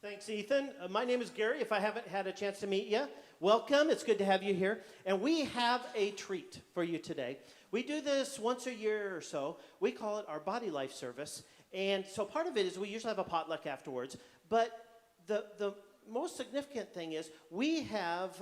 Thanks, Ethan. My name is Gary. If I haven't had a chance to meet you, welcome. It's good to have you here. And we have a treat for you today. We do this once a year or so. We call it our Body Life service. And so part of it is we usually have a potluck afterwards. But the most significant thing is we have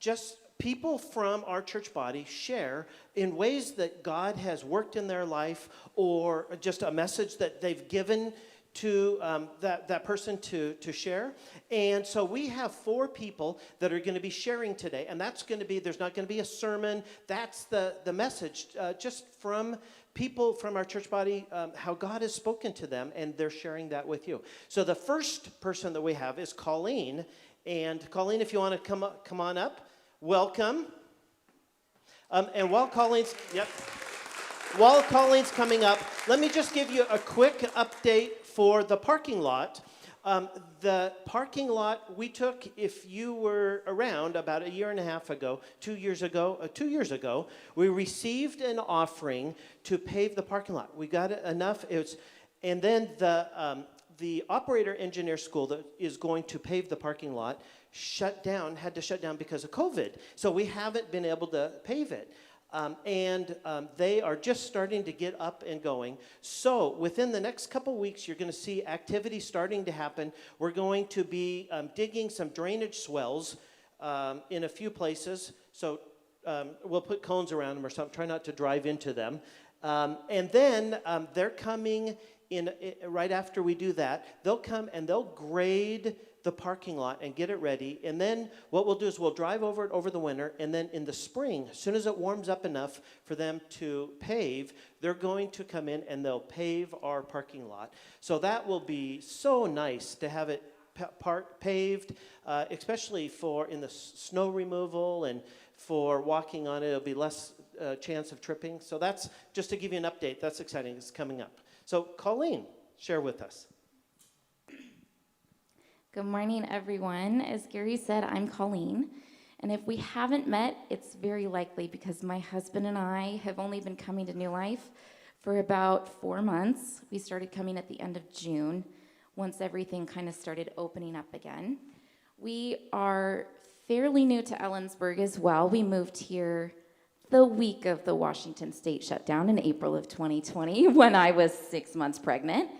just people from our church body share in ways that God has worked in their life, or just a message that they've given to that person to share. And so we have 4 people that are going to be sharing today. And that's going to be, there's not going to be a sermon. That's the message just from people from our church body, how God has spoken to them, and they're sharing that with you. So the first person that we have is Colleen. And Colleen, if you want to come on up, welcome. And while Colleen's coming up, let me just give you a quick update for the parking lot. The parking lot we took, if you were around about a year and a half ago, 2 years ago, we received an offering to pave the parking lot. We got enough. And then the operator engineer school that is going to pave the parking lot had to shut down because of COVID. So we haven't been able to pave it. They are just starting to get up and going. So within the next couple weeks, you're going to see activity starting to happen. We're going to be digging some drainage swells in a few places. So we'll put cones around them or something. Try not to drive into them. And then they're coming in right after we do that. They'll come and they'll grade the parking lot and get it ready. And then what we'll do is we'll drive over it over the winter, and then in the spring, as soon as it warms up enough for them to pave, they're going to come in and they'll pave our parking lot. So that will be so nice to have it paved, especially for in the snow removal and for walking on it. It'll be less chance of tripping. So that's just to give you an update. That's exciting. It's coming up. So Colleen, share with us. Good morning, everyone. As Gary said, I'm Colleen, and if we haven't met, it's very likely because my husband and I have only been coming to New Life for about 4 months. We started coming at the end of June, once everything kind of started opening up again. We are fairly new to Ellensburg as well. We moved here the week of the Washington State shutdown in April of 2020 when I was 6 months pregnant.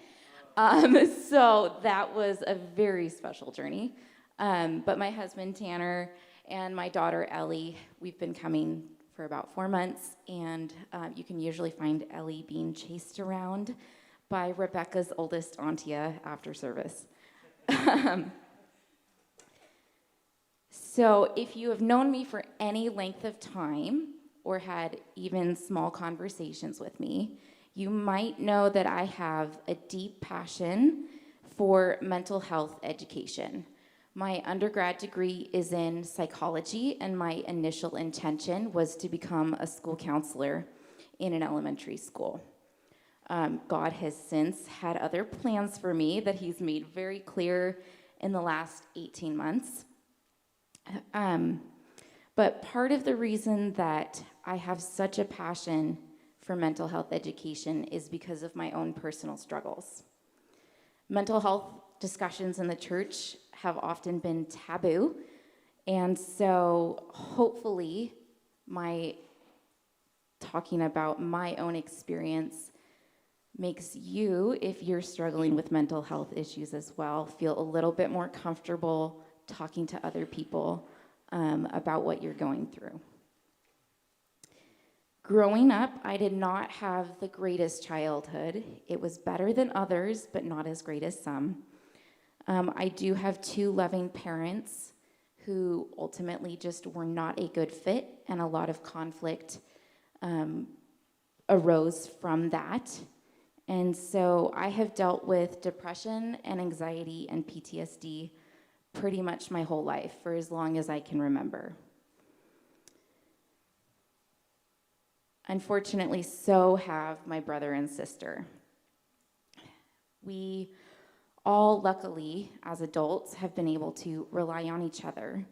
So that was a very special journey. But my husband, Tanner, and my daughter, Ellie, we've been coming for about 4 months, and you can usually find Ellie being chased around by Rebecca's oldest auntia after service. So if you have known me for any length of time or had even small conversations with me, you might know that I have a deep passion for mental health education. My undergrad degree is in psychology, and my initial intention was to become a school counselor in an elementary school. God has since had other plans for me that he's made very clear in the last 18 months. But part of the reason that I have such a passion for mental health education is because of my own personal struggles. Mental health discussions in the church have often been taboo, and so hopefully my talking about my own experience makes you, if you're struggling with mental health issues as well, feel a little bit more comfortable talking to other people about what you're going through. Growing up, I did not have the greatest childhood. It was better than others, but not as great as some. I do have 2 loving parents who ultimately just were not a good fit, and a lot of conflict arose from that. And so I have dealt with depression and anxiety and PTSD pretty much my whole life, for as long as I can remember. Unfortunately, so have my brother and sister. We all, luckily, as adults, have been able to rely on each other.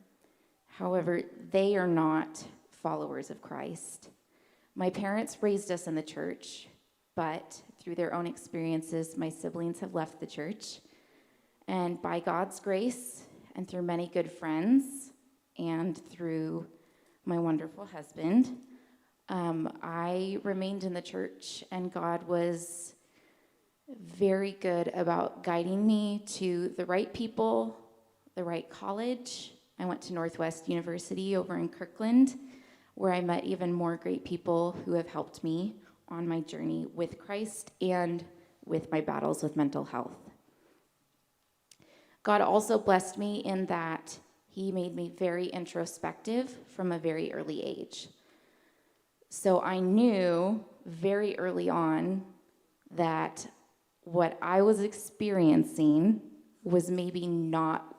However, they are not followers of Christ. My parents raised us in the church, but through their own experiences, my siblings have left the church. And by God's grace, and through many good friends, and through my wonderful husband, I remained in the church, and God was very good about guiding me to the right people, the right college. I went to Northwest University over in Kirkland, where I met even more great people who have helped me on my journey with Christ and with my battles with mental health. God also blessed me in that he made me very introspective from a very early age. So I knew very early on that what I was experiencing was maybe not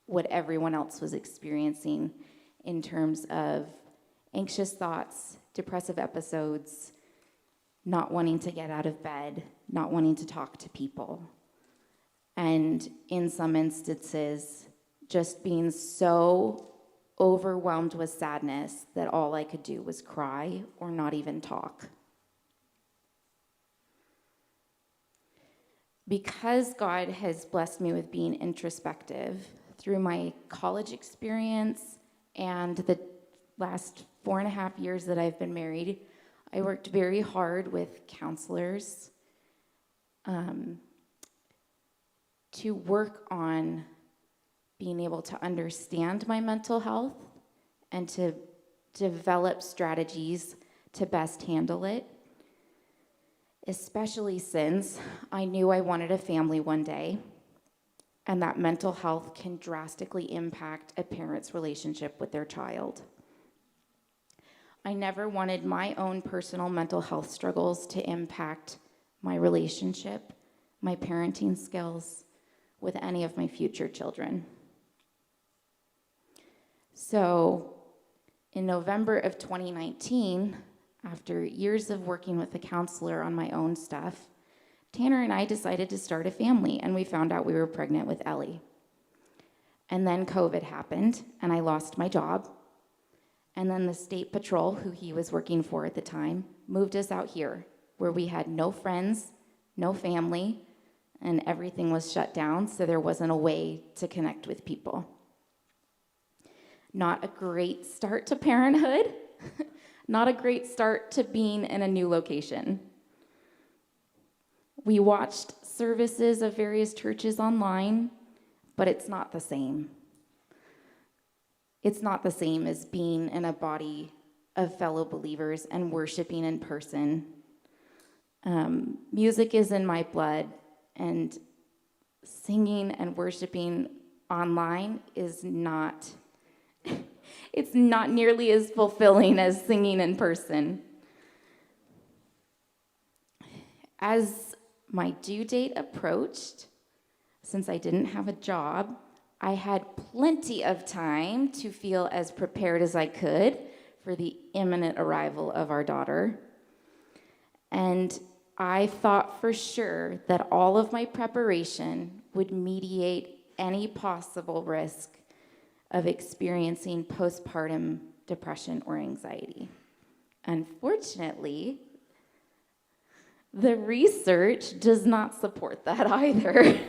what everyone else was experiencing in terms of anxious thoughts, depressive episodes, not wanting to get out of bed, not wanting to talk to people. And in some instances, just being so overwhelmed with sadness that all I could do was cry or not even talk. Because God has blessed me with being introspective through my college experience and the last 4.5 years that I've been married, I worked very hard with counselors to work on being able to understand my mental health and to develop strategies to best handle it, especially since I knew I wanted a family one day, and that mental health can drastically impact a parent's relationship with their child. I never wanted my own personal mental health struggles to impact my relationship, my parenting skills with any of my future children. So in November of 2019, after years of working with a counselor on my own stuff, Tanner and I decided to start a family, and we found out we were pregnant with Ellie. And then COVID happened, and I lost my job. And then the state patrol, who he was working for at the time, moved us out here, where we had no friends, no family, and everything was shut down, so there wasn't a way to connect with people. Not a great start to parenthood, not a great start to being in a new location. We watched services of various churches online, but it's not the same. It's not the same as being in a body of fellow believers and worshiping in person. Music is in my blood, and singing and worshiping online is not, it's not nearly as fulfilling as singing in person. As my due date approached, since I didn't have a job, I had plenty of time to feel as prepared as I could for the imminent arrival of our daughter. And I thought for sure that all of my preparation would mediate any possible risk of experiencing postpartum depression or anxiety. Unfortunately, the research does not support that either.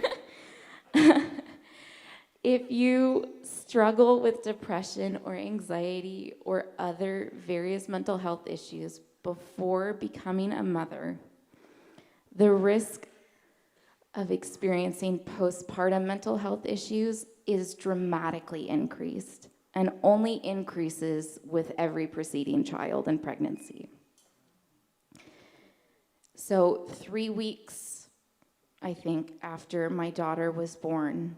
If you struggle with depression or anxiety or other various mental health issues before becoming a mother, the risk of experiencing postpartum mental health issues is dramatically increased and only increases with every preceding child and pregnancy. So 3 weeks, I think, after my daughter was born,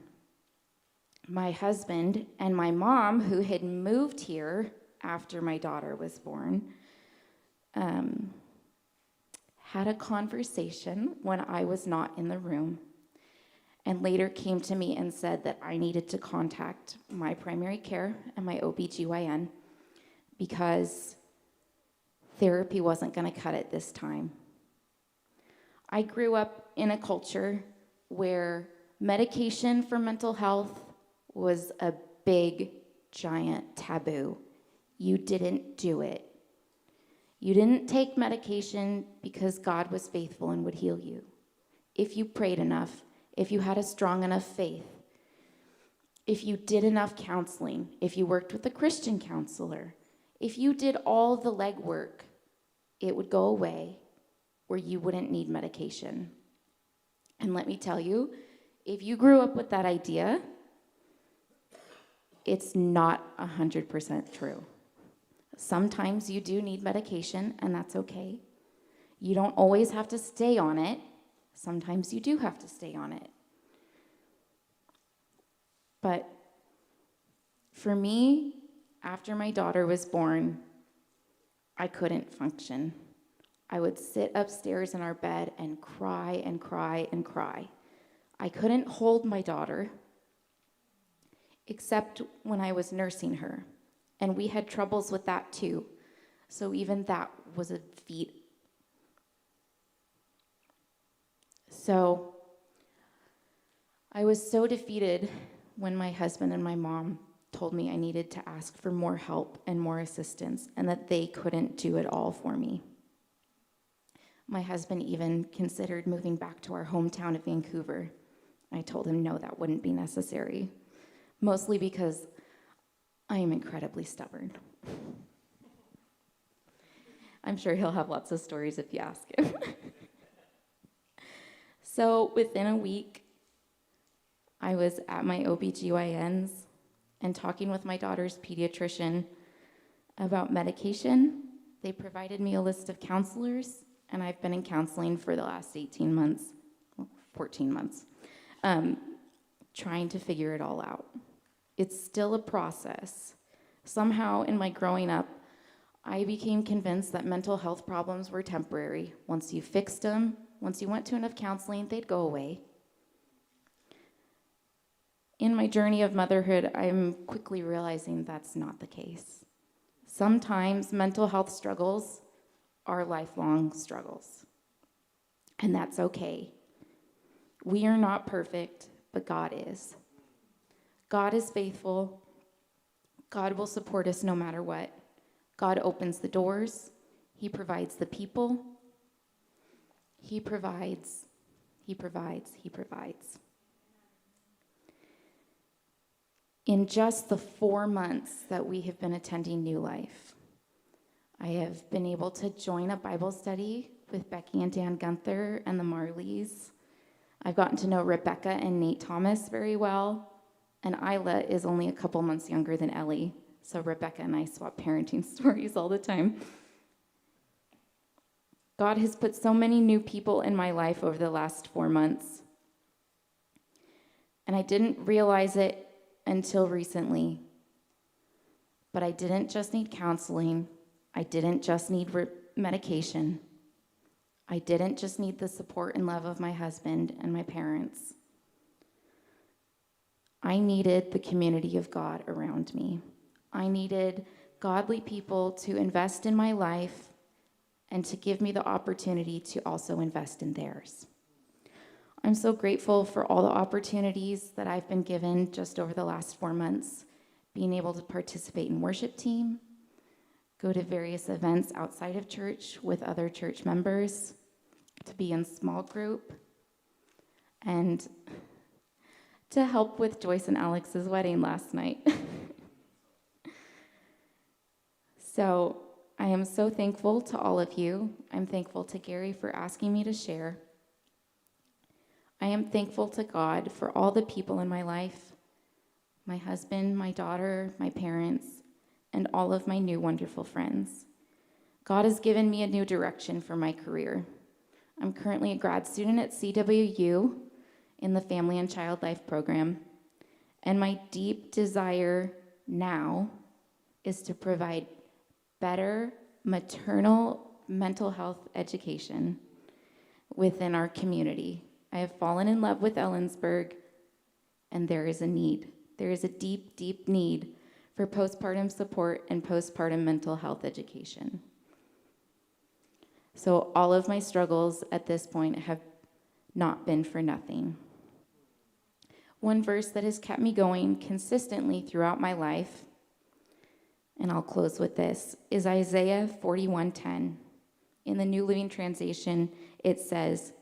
my husband and my mom, who had moved here after my daughter was born, had a conversation when I was not in the room, and later came to me and said that I needed to contact my primary care and my OBGYN because therapy wasn't going to cut it this time. I grew up in a culture where medication for mental health was a big, giant taboo. You didn't do it. You didn't take medication because God was faithful and would heal you. If you prayed enough, if you had a strong enough faith, if you did enough counseling, if you worked with a Christian counselor, if you did all the legwork, it would go away where you wouldn't need medication. And let me tell you, if you grew up with that idea, it's not 100% true. Sometimes you do need medication, and that's okay. You don't always have to stay on it. Sometimes you do have to stay on it. But for me, after my daughter was born, I couldn't function. I would sit upstairs in our bed and cry and cry and cry. I couldn't hold my daughter, except when I was nursing her. And we had troubles with that too. So even that was a feat. So I was so defeated when my husband and my mom told me I needed to ask for more help and more assistance, and that they couldn't do it all for me. My husband even considered moving back to our hometown of Vancouver. I told him no, that wouldn't be necessary, mostly because I am incredibly stubborn. I'm sure he'll have lots of stories if you ask him. So within a week, I was at my OBGYN's and talking with my daughter's pediatrician about medication. They provided me a list of counselors, and I've been in counseling for the last 18 months, 14 months, trying to figure it all out. It's still a process. Somehow in my growing up, I became convinced that mental health problems were temporary. Once you fixed them, once you went to enough counseling, they'd go away. In my journey of motherhood, I'm quickly realizing that's not the case. Sometimes mental health struggles are lifelong struggles, and that's okay. We are not perfect, but God is. God is faithful. God will support us no matter what. God opens the doors. He provides the people. He provides. He provides. He provides. In just the 4 months that we have been attending New Life, I have been able to join a Bible study with Becky and Dan Gunther and the Marleys. I've gotten to know Rebecca and Nate Thomas very well, and Isla is only a couple months younger than Ellie, so Rebecca and I swap parenting stories all the time. God has put so many new people in my life over the last 4 months, and I didn't realize it until recently. But I didn't just need counseling. I didn't just need medication. I didn't just need the support and love of my husband and my parents. I needed the community of God around me. I needed godly people to invest in my life and to give me the opportunity to also invest in theirs. I'm so grateful for all the opportunities that I've been given just over the last 4 months, being able to participate in worship team, go to various events outside of church with other church members, to be in small group, and to help with Joyce and Alex's wedding last night. So I am so thankful to all of you. I'm thankful to Gary for asking me to share. I am thankful to God for all the people in my life, my husband, my daughter, my parents, and all of my new wonderful friends. God has given me a new direction for my career. I'm currently a grad student at CWU in the Family and Child Life program, and my deep desire now is to provide better maternal mental health education within our community. I have fallen in love with Ellensburg, and there is a need. There is a deep, deep need for postpartum support and postpartum mental health education. So all of my struggles at this point have not been for nothing. One verse that has kept me going consistently throughout my life, and I'll close with this, is Isaiah 41:10. In the New Living Translation, it says,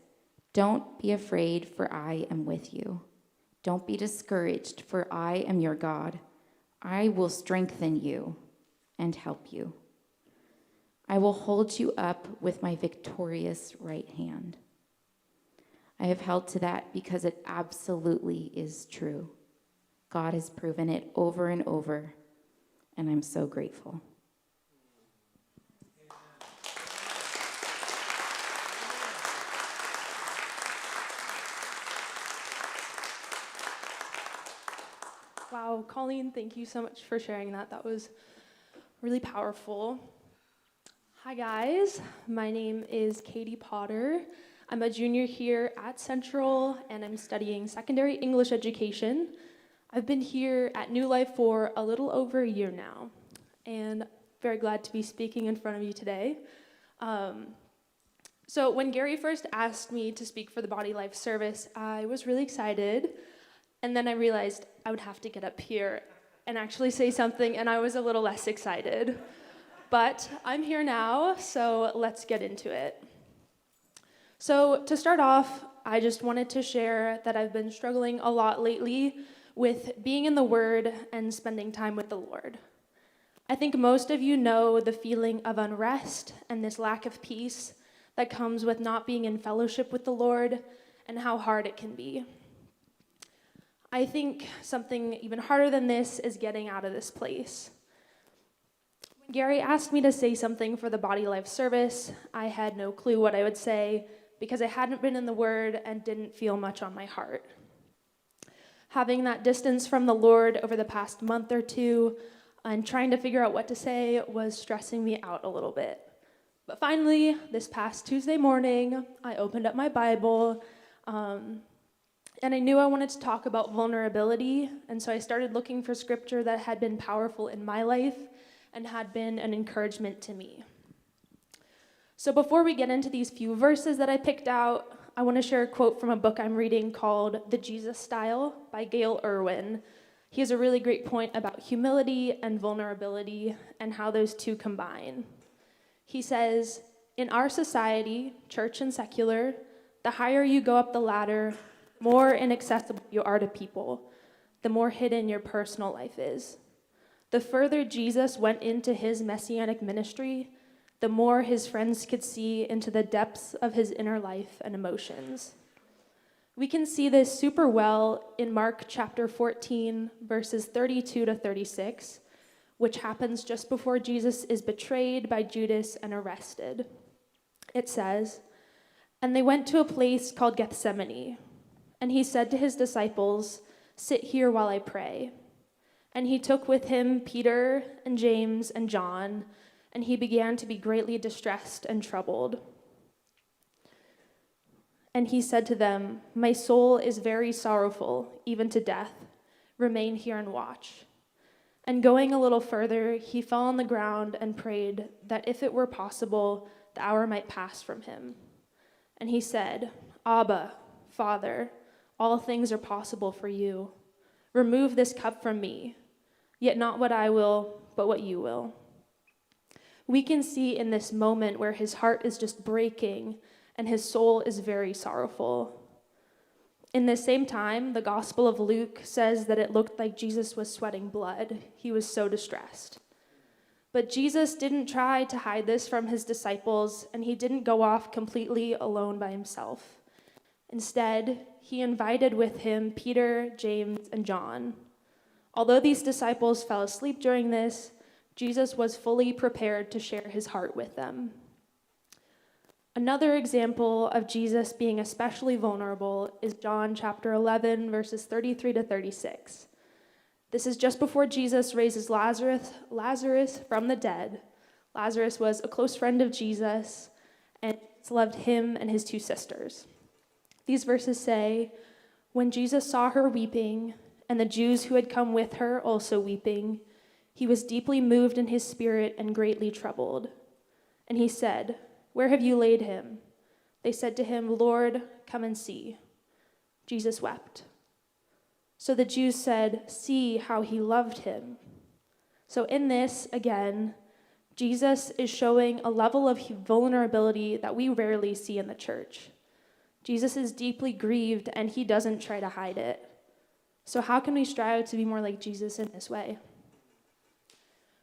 Don't be afraid, for I am with you. Don't be discouraged, for I am your God. I will strengthen you and help you. I will hold you up with my victorious right hand. I have held to that because it absolutely is true. God has proven it over and over, and I'm so grateful. Wow, Colleen, thank you so much for sharing that. That was really powerful. Hi, guys. My name is Katie Potter. I'm a junior here at Central, and I'm studying secondary English education. I've been here at New Life for a little over a year now, and very glad to be speaking in front of you today. So when Gary first asked me to speak for the Body Life service, I was really excited. And then I realized I would have to get up here and actually say something, and I was a little less excited. But I'm here now, so let's get into it. So to start off, I just wanted to share that I've been struggling a lot lately with being in the Word and spending time with the Lord. I think most of you know the feeling of unrest and this lack of peace that comes with not being in fellowship with the Lord and how hard it can be. I think something even harder than this is getting out of this place. When Gary asked me to say something for the Body Life service, I had no clue what I would say because I hadn't been in the Word and didn't feel much on my heart. Having that distance from the Lord over the past month or two and trying to figure out what to say was stressing me out a little bit. But finally, this past Tuesday morning, I opened up my Bible, and I knew I wanted to talk about vulnerability, and so I started looking for scripture that had been powerful in my life and had been an encouragement to me. So before we get into these few verses that I picked out, I want to share a quote from a book I'm reading called The Jesus Style by Gail Irwin. He has a really great point about humility and vulnerability and how those two combine. He says, "In our society, church and secular, the higher you go up the ladder, more inaccessible you are to people, the more hidden your personal life is. The further Jesus went into his messianic ministry, the more his friends could see into the depths of his inner life and emotions." We can see this super well in Mark chapter 14, verses 32 to 36, which happens just before Jesus is betrayed by Judas and arrested. It says, "And they went to a place called Gethsemane. And he said to his disciples, 'Sit here while I pray.' And he took with him Peter and James and John, and he began to be greatly distressed and troubled. And he said to them, 'My soul is very sorrowful, even to death. Remain here and watch.' And going a little further, he fell on the ground and prayed that if it were possible, the hour might pass from him. And he said, 'Abba, Father, all things are possible for you. Remove this cup from me, yet not what I will, but what you will.'" We can see in this moment where his heart is just breaking and his soul is very sorrowful. In the same time, the Gospel of Luke says that it looked like Jesus was sweating blood. He was so distressed. But Jesus didn't try to hide this from his disciples, and he didn't go off completely alone by himself. Instead, he invited with him Peter, James, and John. Although these disciples fell asleep during this, Jesus was fully prepared to share his heart with them. Another example of Jesus being especially vulnerable is John chapter 11, verses 33 to 36. This is just before Jesus raises Lazarus from the dead. Lazarus was a close friend of Jesus and loved him and his two sisters. These verses say, "When Jesus saw her weeping, and the Jews who had come with her also weeping, he was deeply moved in his spirit and greatly troubled. And he said, 'Where have you laid him?' They said to him, 'Lord, come and see.' Jesus wept. So the Jews said, 'See how he loved him.'" So in this, again, Jesus is showing a level of vulnerability that we rarely see in the church. Jesus is deeply grieved, and he doesn't try to hide it. So how can we strive to be more like Jesus in this way?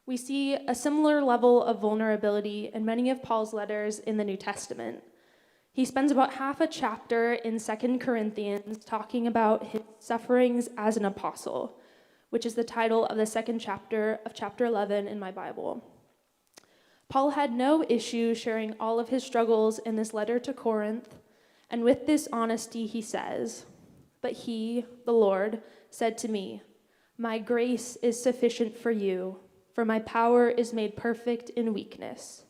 We see a similar level of vulnerability in many of Paul's letters in the New Testament. He spends about half a chapter in 2 Corinthians talking about his sufferings as an apostle, which is the title of the second chapter of chapter 11 in my Bible. Paul had no issue sharing all of his struggles in this letter to Corinth, and with this honesty he says, "But he, the Lord, said to me, 'My grace is sufficient for you, for my power is made perfect in weakness.'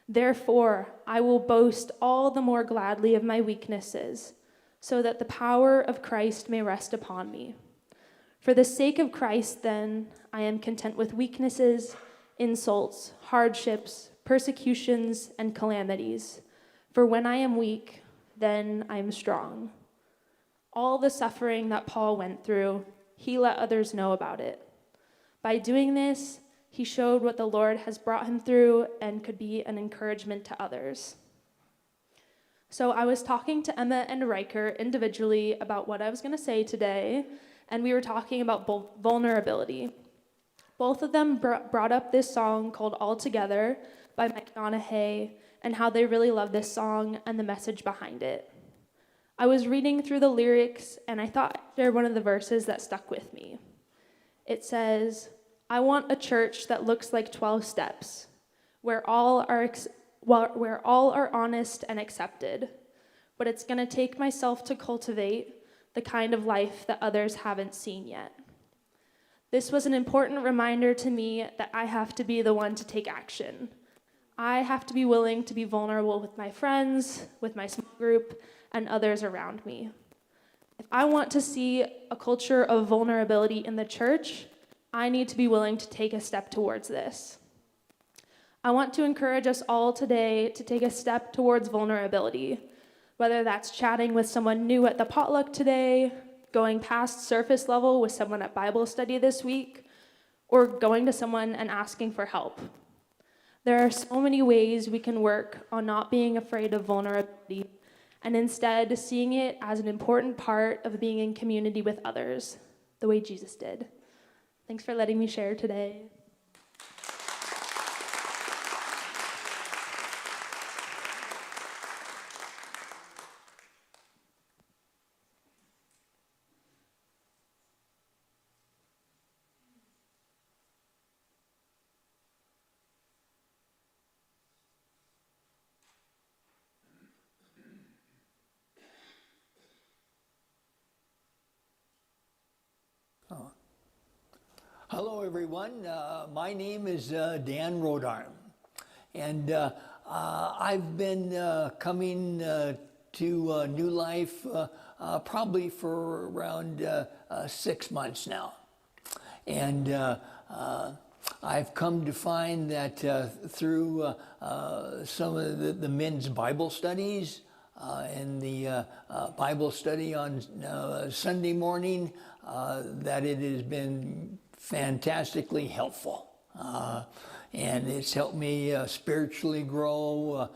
Therefore, I will boast all the more gladly of my weaknesses, so that the power of Christ may rest upon me. For the sake of Christ, then, I am content with weaknesses, insults, hardships, persecutions, and calamities. For when I am weak, then I am strong." All the suffering that Paul went through, he let others know about it. By doing this, he showed what the Lord has brought him through and could be an encouragement to others. So I was talking to Emma and Riker individually about what I was going to say today, and we were talking about vulnerability. Both of them brought up this song called All Together by Mike Donahue and how they really love this song and the message behind it. I was reading through the lyrics, and I thought I'd share one of the verses that stuck with me. It says, "I want a church that looks like 12 steps, where all are honest and accepted. But it's going to take myself to cultivate the kind of life that others haven't seen yet." This was an important reminder to me that I have to be the one to take action. I have to be willing to be vulnerable with my friends, with my small group, and others around me. If I want to see a culture of vulnerability in the church, I need to be willing to take a step towards this. I want to encourage us all today to take a step towards vulnerability, whether that's chatting with someone new at the potluck today, going past surface level with someone at Bible study this week, or going to someone and asking for help. There are so many ways we can work on not being afraid of vulnerability and instead seeing it as an important part of being in community with others, the way Jesus did. Thanks for letting me share today. Hello, everyone. My name is Dan Rodarm, and I've been coming to New Life probably for around 6 months now. And I've come to find that through some of the men's Bible studies and the Bible study on Sunday morning, that it has been fantastically helpful. And it's helped me spiritually grow,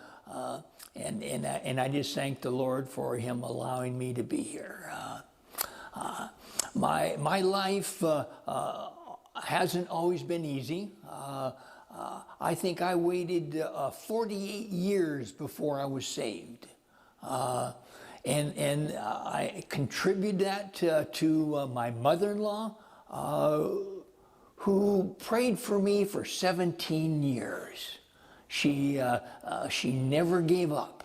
and I just thank the Lord for Him allowing me to be here. My life hasn't always been easy. I think I waited 48 years before I was saved. And I contribute that to my mother-in-law, who prayed for me for 17 years. She never gave up.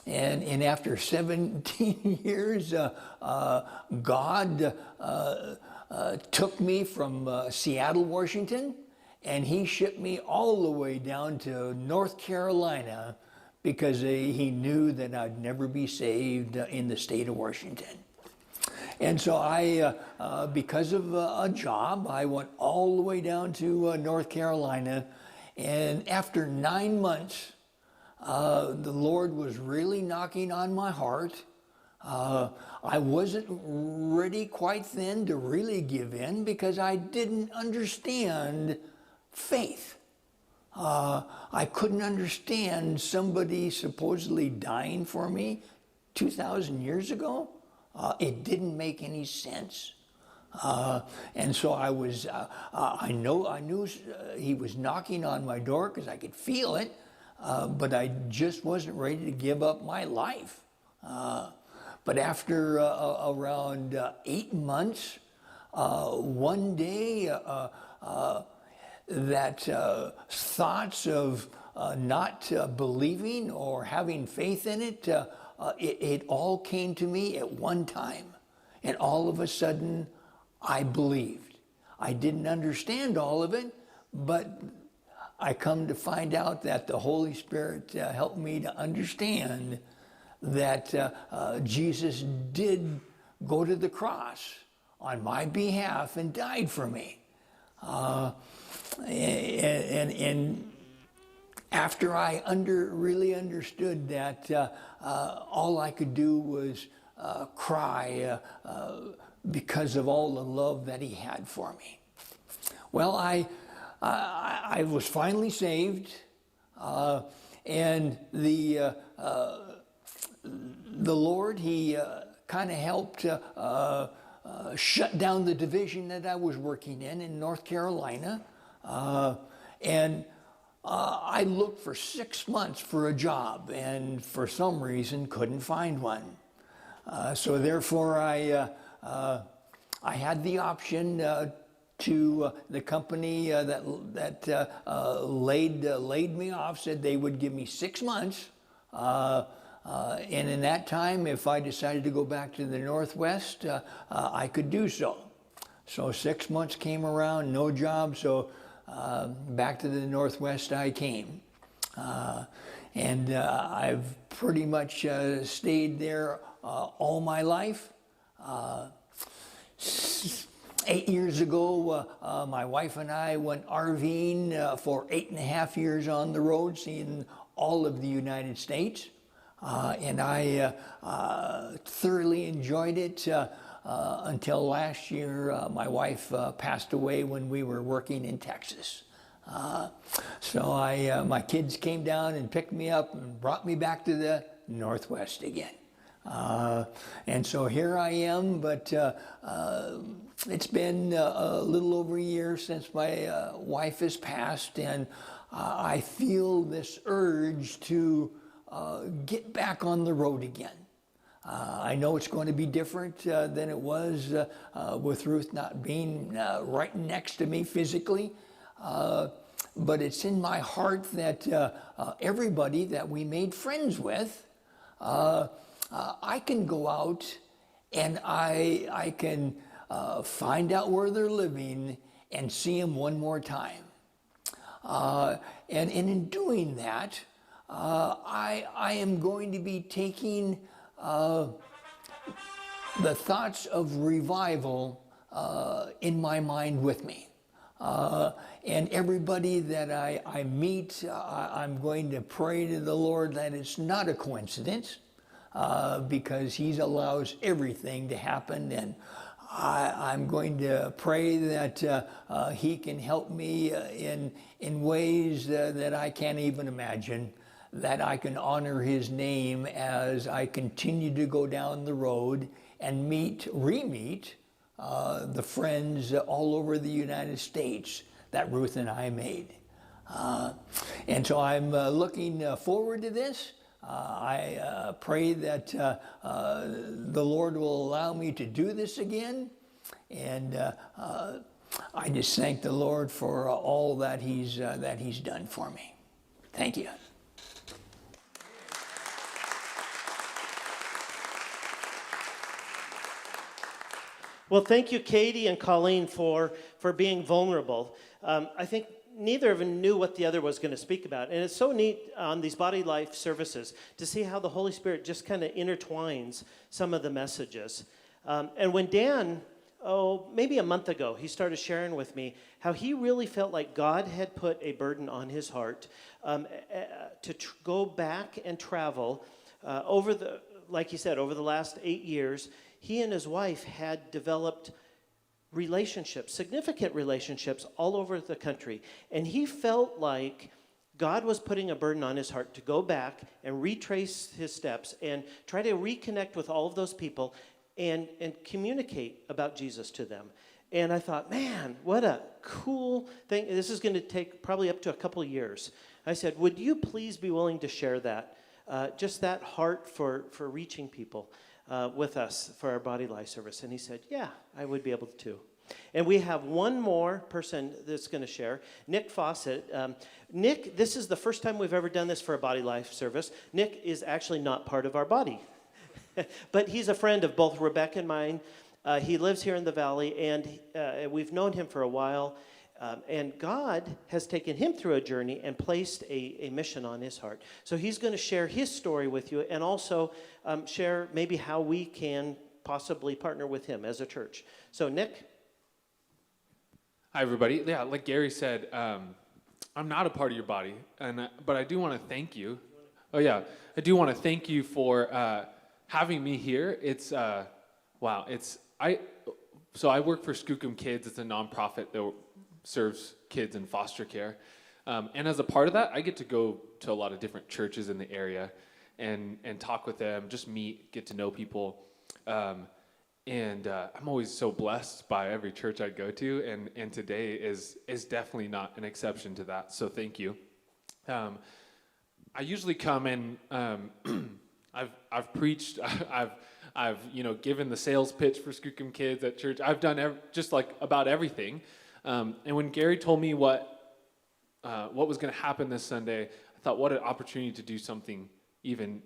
And after 17 years, God took me from Seattle, Washington, and He shipped me all the way down to North Carolina because He knew that I'd never be saved in the state of Washington. And so I, because of a job, I went all the way down to North Carolina. And after 9 months, the Lord was really knocking on my heart. I wasn't ready quite then to really give in because I didn't understand faith. I couldn't understand somebody supposedly dying for me 2,000 years ago. It didn't make any sense. And so I knew he was knocking on my door because I could feel it, but I just wasn't ready to give up my life. But after around 8 months, one day, that thoughts of not believing or having faith in it, it all came to me at one time. And all of a sudden, I believed. I didn't understand all of it, but I come to find out that the Holy Spirit helped me to understand that Jesus did go to the cross on my behalf and died for me. And after I really understood that, all I could do was cry because of all the love that he had for me. Well, I was finally saved, and the Lord, he kind of helped shut down the division that I was working in North Carolina. And I looked for 6 months for a job, and for some reason couldn't find one. So therefore, I had the option to the company that laid me off, said they would give me 6 months. And in that time, if I decided to go back to the Northwest, I could do so. So 6 months came around, no job, so back to the Northwest I came. And I've pretty much stayed there all my life. 8 years ago, my wife and I went RVing for 8.5 years on the road, seeing all of the United States. And I thoroughly enjoyed it until last year. My wife passed away when we were working in Texas. So my kids came down and picked me up and brought me back to the Northwest again. And so here I am, but it's been a little over a year since my wife has passed, and I feel this urge to get back on the road again. I know it's going to be different than it was with Ruth not being right next to me physically, but it's in my heart that everybody that we made friends with, I can go out and I can find out where they're living and see them one more time. And in doing that, I am going to be taking the thoughts of revival in my mind with me. And everybody that I meet, I'm going to pray to the Lord that it's not a coincidence, because He allows everything to happen. And I'm going to pray that He can help me in ways that I can't even imagine, that I can honor His name as I continue to go down the road and re-meet the friends all over the United States that Ruth and I made. And so I'm looking forward to this. I pray that the Lord will allow me to do this again. And I just thank the Lord for all that He's done for me. Thank you. Well, thank you, Katie and Colleen, for being vulnerable. I think neither of them knew what the other was going to speak about. And it's so neat on these Body Life services to see how the Holy Spirit just kind of intertwines some of the messages. And when Dan, maybe a month ago, he started sharing with me how he really felt like God had put a burden on his heart to go back and travel like he said, over the last 8 years. He and his wife had developed relationships, significant relationships all over the country. And he felt like God was putting a burden on his heart to go back and retrace his steps and try to reconnect with all of those people and communicate about Jesus to them. And I thought, man, what a cool thing. This is going to take probably up to a couple of years. I said, would you please be willing to share that, just that heart for reaching people with us for our body life service? And he said, yeah, I would be able to. And we have one more person that's going to share, Nick Fawcett. Nick, this is the first time we've ever done this for a body life service. Nick is actually not part of our body, but he's a friend of both Rebecca and mine. He lives here in the valley, and we've known him for a while. And God has taken him through a journey and placed a mission on his heart. So he's going to share his story with you and also share maybe how we can possibly partner with him as a church. So, Nick. Hi, everybody. Yeah, like Gary said, I'm not a part of your body, but I do want to thank you. Oh, yeah. I do want to thank you for having me here. It's, wow. So I work for Skookum Kids. It's a nonprofit that serves kids in foster care. And as a part of that, I get to go to a lot of different churches in the area and talk with them, just meet, get to know people. And I'm always so blessed by every church I go to, and today is definitely not an exception to that. So thank you. I usually come and I've preached, I've given the sales pitch for Skookum Kids at church. I've done just like about everything. And when Gary told me what was going to happen this Sunday, I thought, what an opportunity to do something even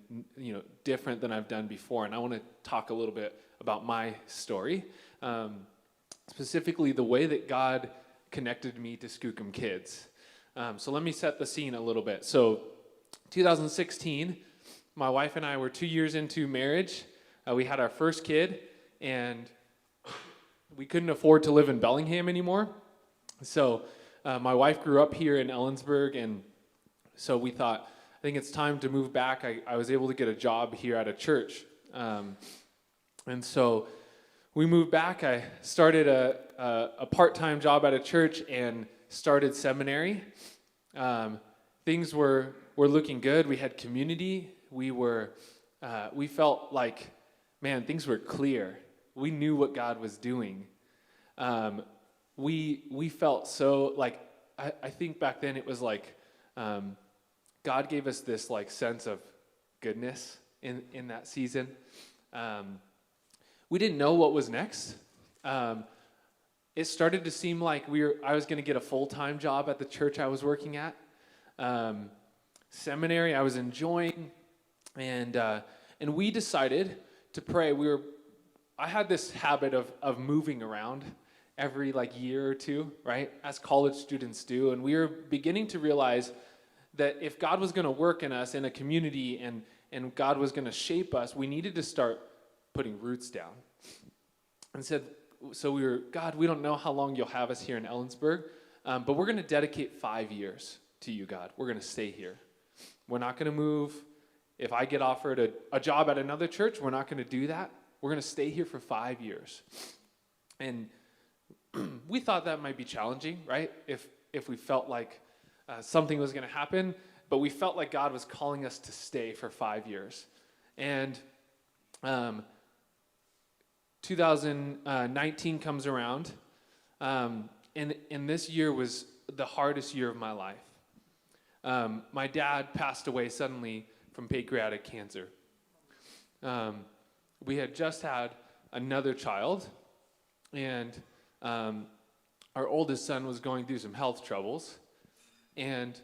different than I've done before. And I want to talk a little bit about my story, specifically the way that God connected me to Skookum Kids. So let me set the scene a little bit. So 2016, my wife and I were 2 years into marriage. We had our first kid, and we couldn't afford to live in Bellingham anymore. So my wife grew up here in Ellensburg, and so we thought, I think it's time to move back. I was able to get a job here at a church. And so we moved back. I started a part-time job at a church and started seminary. Things were looking good. We had community. We felt like, man, things were clear. We knew what God was doing. We felt so like, I think back then it was like God gave us this like sense of goodness in that season. We didn't know what was next. It started to seem like I was going to get a full-time job at the church I was working at. Seminary I was enjoying, and we decided to pray. I had this habit of moving around every year or two, right? As college students do, and we were beginning to realize that if God was going to work in us in a community and God was going to shape us, we needed to start putting roots down. And God, we don't know how long you'll have us here in Ellensburg, but we're going to dedicate 5 years to you, God. We're going to stay here. We're not going to move. If I get offered a job at another church, we're not going to do that. We're going to stay here for 5 years. And we thought that might be challenging, right? If we felt like something was going to happen, but we felt like God was calling us to stay for 5 years. And 2019 comes around, and this year was the hardest year of my life. My dad passed away suddenly from pancreatic cancer. We had just had another child, and our oldest son was going through some health troubles, and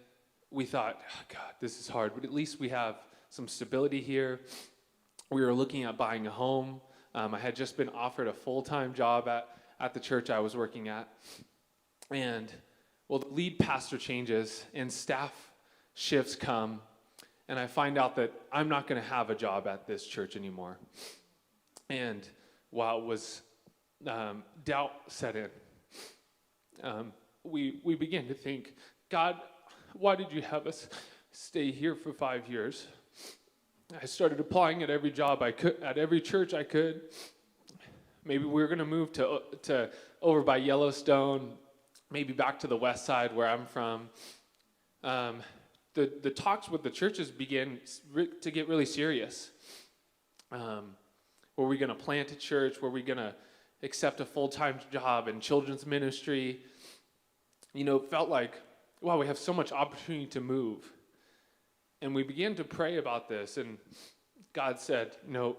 we thought, oh, God, this is hard, but at least we have some stability here. We were looking at buying a home. I had just been offered a full-time job at the church I was working at. And, the lead pastor changes, and staff shifts come, and I find out that I'm not going to have a job at this church anymore. And while it was doubt set in, we began to think, God, why did you have us stay here for 5 years? I started applying at every job I could, at every church I could. Maybe we were going to move to over by Yellowstone, maybe back to the west side where I'm from. the talks with the churches began to get really serious. Were we going to plant a church? Were we going to accept a full-time job in children's ministry? It felt like, wow, we have so much opportunity to move. And we began to pray about this, and God said, no,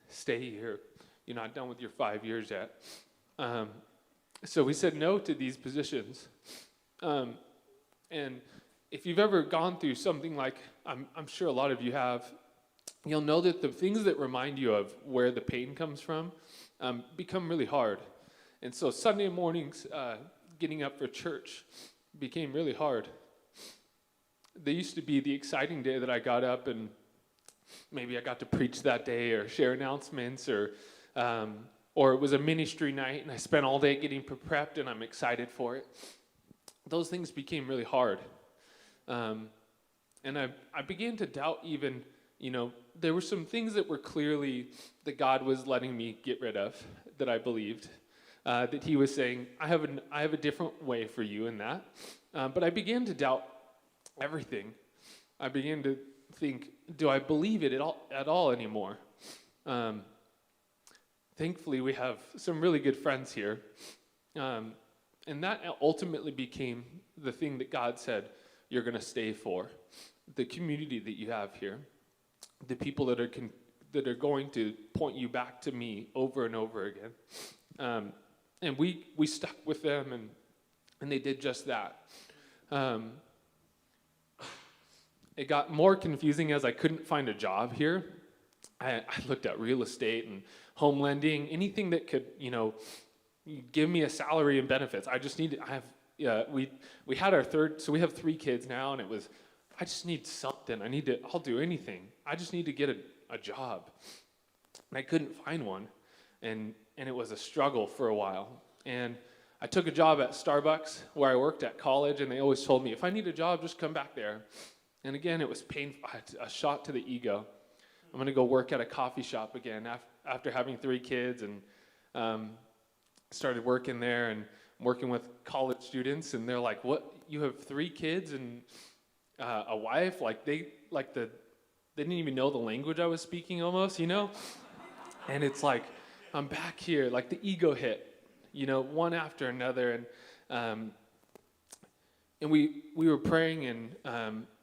stay here. You're not done with your 5 years yet. So we said no to these positions. And if you've ever gone through something like, I'm sure a lot of you have, you'll know that the things that remind you of where the pain comes from become really hard. And so Sunday mornings, getting up for church became really hard. There used to be the exciting day that I got up and maybe I got to preach that day or share announcements, or it was a ministry night and I spent all day getting prepped and I'm excited for it. Those things became really hard. And I began to doubt even, there were some things that were clearly that God was letting me get rid of, that I believed, that he was saying, I have a different way for you in that. But I began to doubt everything. I began to think, do I believe it at all anymore? Thankfully, we have some really good friends here. And that ultimately became the thing that God said you're going to stay for. The community that you have here. The people that are going to point you back to me over and over again. And we stuck with them, and they did just that. It got more confusing as I couldn't find a job here. I looked at real estate and home lending, anything that could, give me a salary and benefits. We had our third, so we have 3 kids now, and it was, I just need something. I'll do anything. I just need to get a job. And I couldn't find one, and it was a struggle for a while. And I took a job at Starbucks where I worked at college, and they always told me, if I need a job, just come back there. And again, it was painful, a shot to the ego. I'm going to go work at a coffee shop again after having 3 kids, and started working there and working with college students, and they're like, what, you have 3 kids and a wife? They didn't even know the language I was speaking almost, And it's like, I'm back here, the ego hit, one after another. And we were praying, and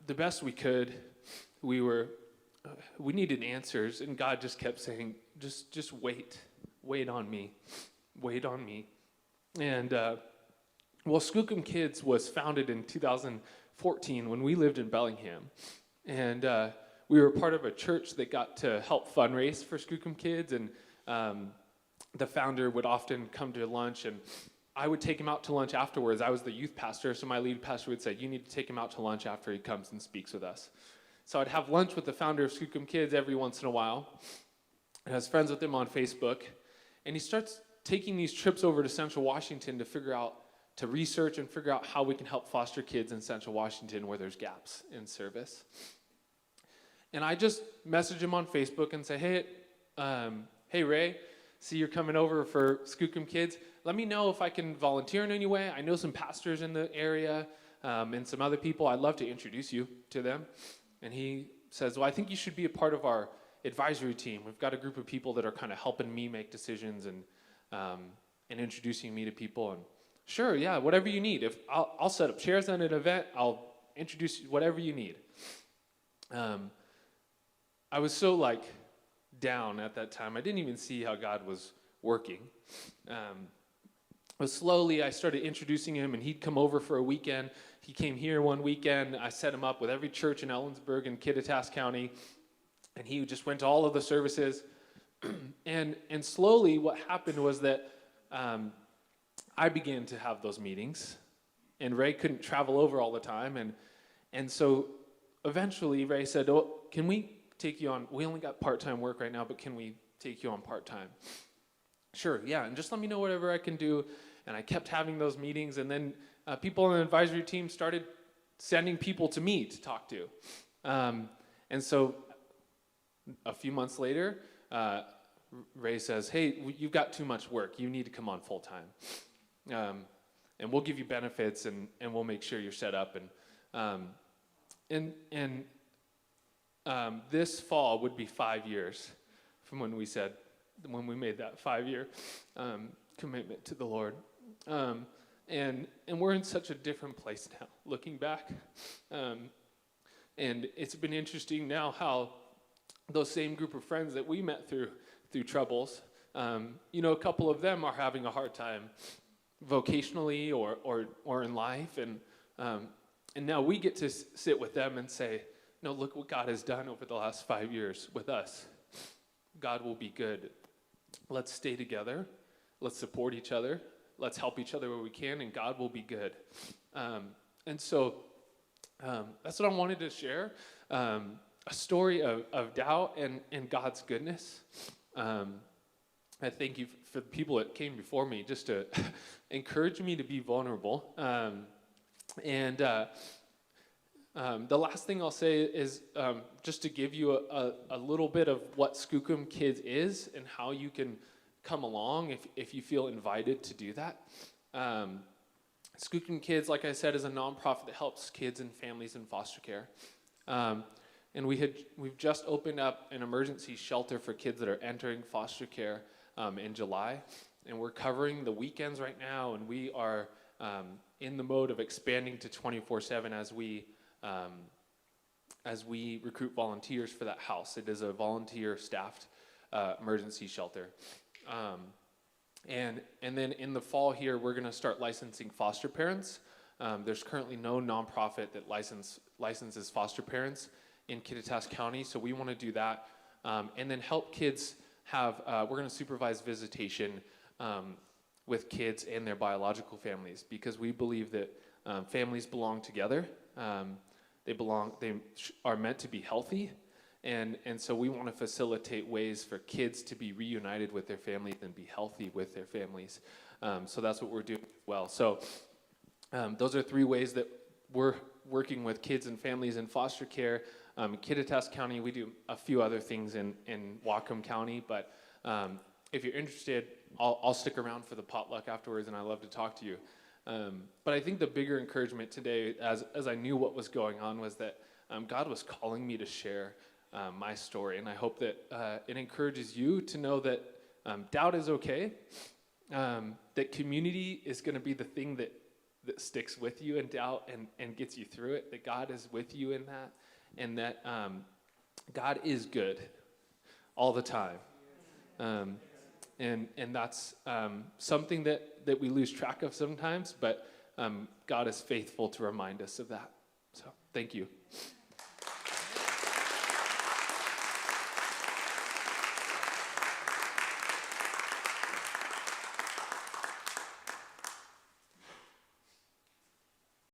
the best we could, we needed answers, and God just kept saying, just wait on me. And Skookum Kids was founded in 2014 when we lived in Bellingham, and we were part of a church that got to help fundraise for Skookum Kids, and the founder would often come to lunch, and I would take him out to lunch afterwards. I was the youth pastor, so my lead pastor would say, you need to take him out to lunch after he comes and speaks with us. So I'd have lunch with the founder of Skookum Kids every once in a while, and I was friends with him on Facebook, and he starts taking these trips over to Central Washington to research and figure out how we can help foster kids in Central Washington where there's gaps in service. And I just message him on Facebook and say, hey Ray, see you're coming over for Skookum Kids. Let me know if I can volunteer in any way. I know some pastors in the area and some other people. I'd love to introduce you to them. And he says, well, I think you should be a part of our advisory team. We've got a group of people that are kind of helping me make decisions and introducing me to people. And sure, yeah, whatever you need. If I'll set up chairs at an event, I'll introduce you, whatever you need. I was so down at that time. I didn't even see how God was working. But slowly I started introducing him, and he'd come over for a weekend. He came here one weekend. I set him up with every church in Ellensburg and Kittitas County, and he just went to all of the services. And slowly what happened was that I began to have those meetings, and Ray couldn't travel over all the time. And so eventually Ray said, oh, can we take you on? We only got part-time work right now, but can we take you on part-time? Sure, yeah, and just let me know whatever I can do. And I kept having those meetings, and then people on the advisory team started sending people to me to talk to. And so a few months later, Ray says, hey, you've got too much work. You need to come on full-time. And we'll give you benefits, and we'll make sure you're set up. This fall would be 5 years from when we made that 5-year commitment to the Lord. And we're in such a different place now, looking back. And it's been interesting now how those same group of friends that we met through troubles, a couple of them are having a hard time vocationally or in life, and now we get to sit with them and say, no, look what God has done over the last 5 years with us. God will be good. Let's stay together. Let's support each other. Let's help each other where we can, and God will be good. And so that's what I wanted to share, a story of doubt and God's goodness. I thank you for the people that came before me just to encourage me to be vulnerable. The last thing I'll say is just to give you a little bit of what Skookum Kids is and how you can come along if you feel invited to do that. Skookum Kids, like I said, is a nonprofit that helps kids and families in foster care. And we've just opened up an emergency shelter for kids that are entering foster care in July. And we're covering the weekends right now, and we are in the mode of expanding to 24/7 as we recruit volunteers for that house. It is a volunteer-staffed emergency shelter. And then in the fall here, we're going to start licensing foster parents. There's currently no nonprofit that licenses foster parents in Kittitas County, so we want to do that. And then help kids we're going to supervise visitation with kids and their biological families, because we believe that families belong together. They are meant to be healthy, and so we want to facilitate ways for kids to be reunited with their families and be healthy with their families. So that's what we're doing as well. So those are 3 ways that we're working with kids and families in foster care. In Kittitas County, we do a few other things in Whatcom County, but if you're interested, I'll stick around for the potluck afterwards, and I'd love to talk to you. But I think the bigger encouragement today, as I knew what was going on, was that God was calling me to share my story, and I hope that it encourages you to know that doubt is okay, that community is going to be the thing that sticks with you in doubt and gets you through it, that God is with you in that, and that God is good all the time. And that's something that we lose track of sometimes, but God is faithful to remind us of that. So thank you.